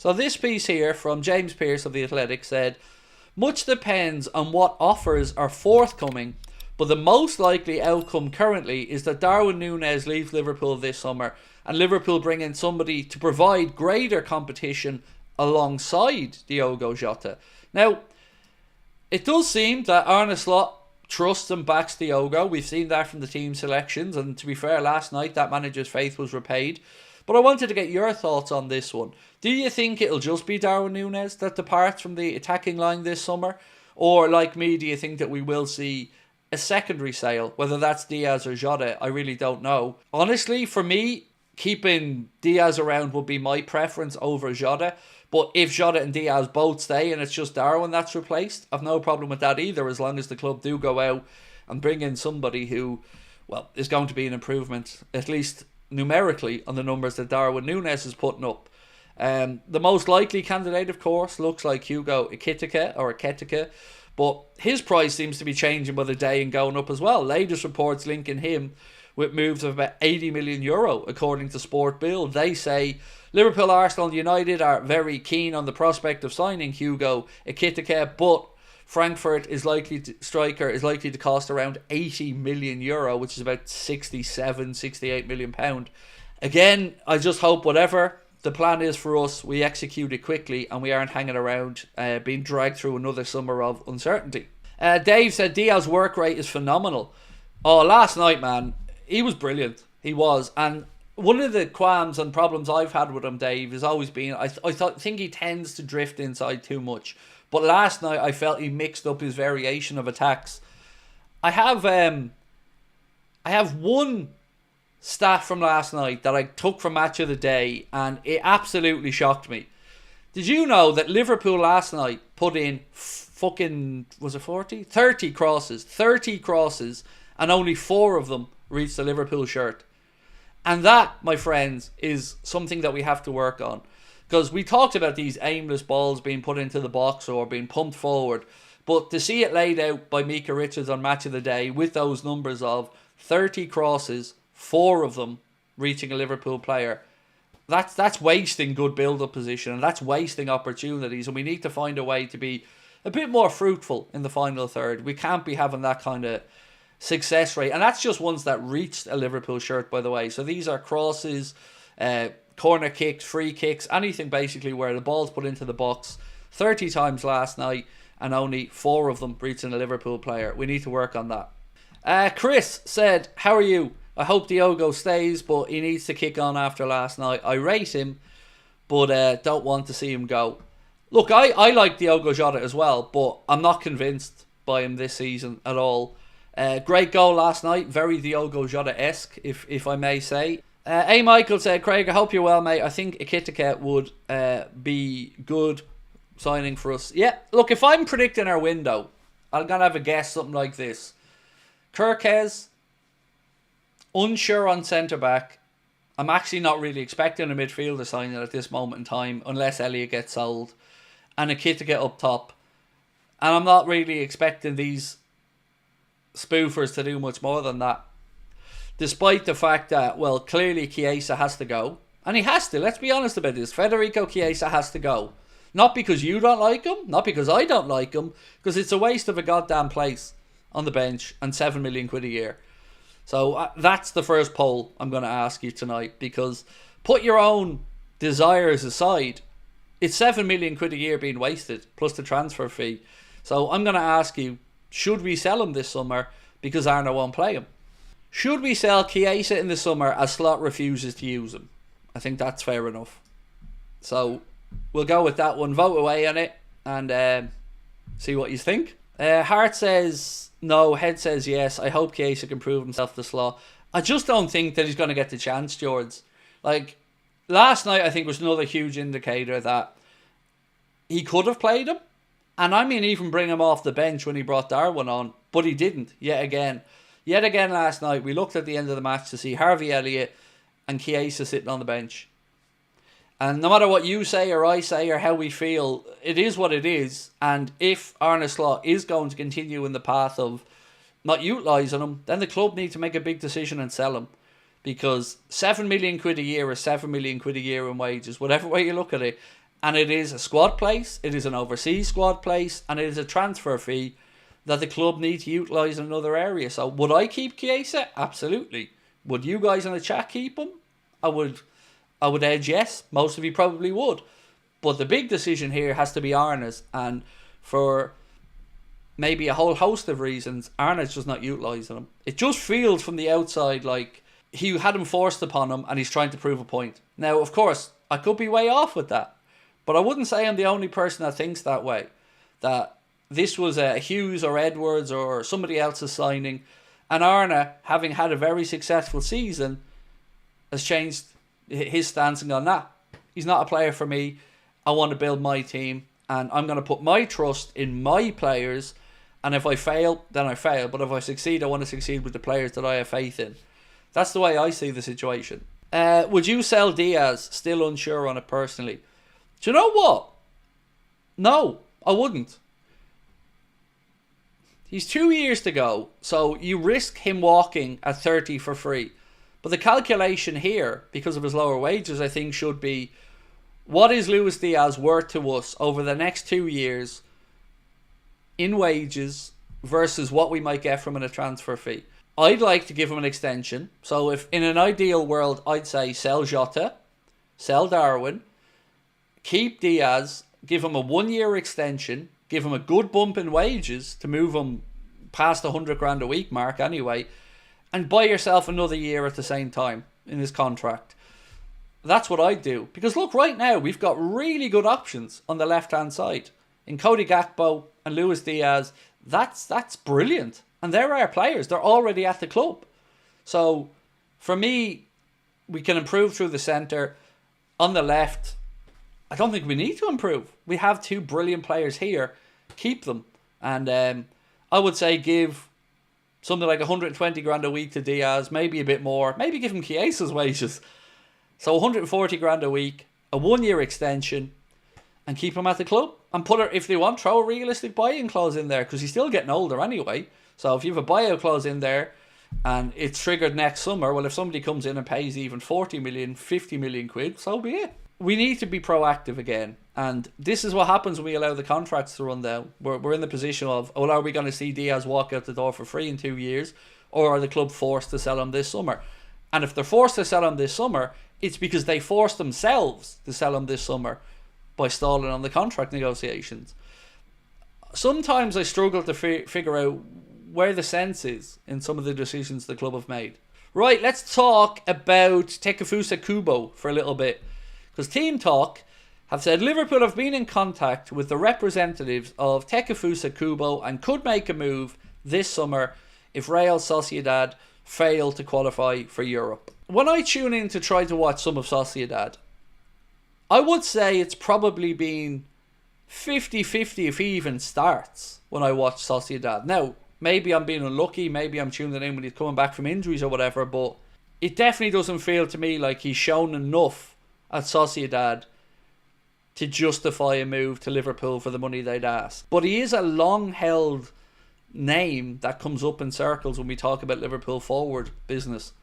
So this piece here from James Pearce of The Athletic said, much depends on what offers are forthcoming, but the most likely outcome currently is that Darwin Núñez leaves Liverpool this summer and Liverpool bring in somebody to provide greater competition alongside Diogo Jota. Now, it does seem that Arne Slot trusts and backs Diogo. We've seen that from the team selections, and to be fair, last night that manager's faith was repaid. But I wanted to get your thoughts on this one. Do you think it'll just be Darwin Núñez that departs from the attacking line this summer? Or, like me, do you think that we will see a secondary sale? Whether that's Diaz or Jota, I really don't know. Honestly, for me, keeping Diaz around would be my preference over Jota. But if Jota and Diaz both stay and it's just Darwin that's replaced, I've no problem with that either, as long as the club do go out and bring in somebody who, well, is going to be an improvement, at least numerically, on the numbers that Darwin Núñez is putting up. The most likely candidate, of course, looks like Hugo Ekitike, but his price seems to be changing by the day and going up as well. Latest reports linking him with moves of about €80 million, according to Sport Bill. They say Liverpool, Arsenal and United are very keen on the prospect of signing Hugo Ekitike, but Frankfurt striker is likely to cost around €80 million, which is about £68 million. Again, I just hope whatever the plan is for us, we execute it quickly and we aren't hanging around being dragged through another summer of uncertainty. Dave said Diaz's work rate is phenomenal. Oh, last night, man, he was brilliant. He was. And one of the qualms and problems I've had with him, Dave, has always been I think he tends to drift inside too much. But last night I felt he mixed up his variation of attacks. I have one stat from last night that I took from Match of the Day, and it absolutely shocked me. Did you know that Liverpool last night put in was it 40? 30 crosses. 30 crosses, and only 4 of them reached the Liverpool shirt. And that, my friends, is something that we have to work on. Because we talked about these aimless balls being put into the box or being pumped forward. But to see it laid out by Mika Richards on Match of the Day with those numbers of 30 crosses, 4 of them reaching a Liverpool player, that's wasting good build-up position, and that's wasting opportunities. And we need to find a way to be a bit more fruitful in the final third. We can't be having that kind of success rate. And that's just ones that reached a Liverpool shirt, by the way. So these are crosses, corner kicks, free kicks, anything basically where the ball's put into the box 30 times last night and only 4 of them reaching a Liverpool player. We need to work on that. Chris said, how are you? I hope Diogo stays, but he needs to kick on after last night. I rate him, but don't want to see him go. Look, I like Diogo Jota as well, but I'm not convinced by him this season at all. Great goal last night, very Diogo Jota-esque, if I may say. A. Michael said, Craig, I hope you're well, mate. I think Ekitike would be good signing for us. Yeah, look, if I'm predicting our window, I'm going to have a guess, something like this. Kirkes, unsure on centre-back. I'm actually not really expecting a midfielder signing at this moment in time, unless Elliott gets sold. And Ekitike up top. And I'm not really expecting these spoofers to do much more than that. Despite the fact that, well, clearly Chiesa has to go. And he has to, let's be honest about this. Federico Chiesa has to go. Not because you don't like him, not because I don't like him, because it's a waste of a goddamn place on the bench and £7 million a year. So that's the first poll I'm going to ask you tonight, because put your own desires aside, it's £7 million a year being wasted, plus the transfer fee. So I'm going to ask you, should we sell him this summer because Arne won't play him? Should we sell Chiesa in the summer as Slot refuses to use him? I think that's fair enough. So we'll go with that one. Vote away on it and see what you think. Hart says no. Head says yes. I hope Chiesa can prove himself to Slot. I just don't think that he's going to get the chance, George. Like, last night I think was another huge indicator that he could have played him. And I mean, even bring him off the bench when he brought Darwin on. But he didn't, yet again. Yet again last night, we looked at the end of the match to see Harvey Elliott and Chiesa sitting on the bench. And no matter what you say or I say or how we feel, it is what it is. And if Arne Slot is going to continue in the path of not utilising him, then the club need to make a big decision and sell him. Because £7 million a year is £7 million a year in wages, whatever way you look at it. And it is a squad place, it is an overseas squad place, and it is a transfer fee that the club need to utilise in another area. So would I keep Chiesa? Absolutely. Would you guys in the chat keep him? I would edge yes. Most of you probably would. But the big decision here has to be Arna's, and for maybe a whole host of reasons, Arna's just not utilising him. It just feels from the outside like he had him forced upon him and he's trying to prove a point. Now, of course, I could be way off with that, but I wouldn't say I'm the only person that thinks that way. That this was a Hughes or Edwards or somebody else's signing, and Arna, having had a very successful season, has changed his stance and gone, nah, he's not a player for me. I want to build my team, and I'm going to put my trust in my players, and if I fail, then I fail. But if I succeed, I want to succeed with the players that I have faith in. That's the way I see the situation. Would you sell Diaz? Still unsure on it personally. Do you know what? No, I wouldn't. He's 2 years to go, so you risk him walking at 30 for free. But the calculation here, because of his lower wages, I think should be, what is Luis Diaz worth to us over the next 2 years in wages versus what we might get from in a transfer fee? I'd like to give him an extension. So if in an ideal world, I'd say sell Jota, sell Darwin, keep Diaz, give him a 1 year extension, give him a good bump in wages to move him past the 100 grand a week mark anyway, and buy yourself another year at the same time in his contract. That's what I'd do. Because look, right now, we've got really good options on the left-hand side. In Cody Gakpo and Luis Diaz, that's brilliant. And they're our players. They're already at the club. So, for me, we can improve through the centre. On the left, I don't think we need to improve. We have two brilliant players here. Keep them. And I would say give something like 120 grand a week to Diaz. Maybe a bit more. Maybe give him Chiesa's wages. So 140 grand a week. A 1 year extension. And keep him at the club. And put if they want, throw a realistic buy-in clause in there. Because he's still getting older anyway. So if you have a buyout clause in there and it's triggered next summer, well, if somebody comes in and pays even 40 million, 50 million quid, so be it. We need to be proactive again. And this is what happens when we allow the contracts to run down. We're in the position of, well, are we going to see Diaz walk out the door for free in 2 years? Or are the club forced to sell him this summer? And if they're forced to sell him this summer, it's because they forced themselves to sell him this summer by stalling on the contract negotiations. Sometimes I struggle to figure out where the sense is in some of the decisions the club have made. Right, let's talk about Takefusa Kubo for a little bit. Because Team Talk have said Liverpool have been in contact with the representatives of Takefusa Kubo and could make a move this summer if Real Sociedad fail to qualify for Europe. When I tune in to try to watch some of Sociedad, I would say it's probably been 50-50 if he even starts when I watch Sociedad. Now, maybe I'm being unlucky, maybe I'm tuning in when he's coming back from injuries or whatever, but it definitely doesn't feel to me like he's shown enough at Sociedad to justify a move to Liverpool for the money they'd ask. But he is a long-held name that comes up in circles when we talk about Liverpool forward business.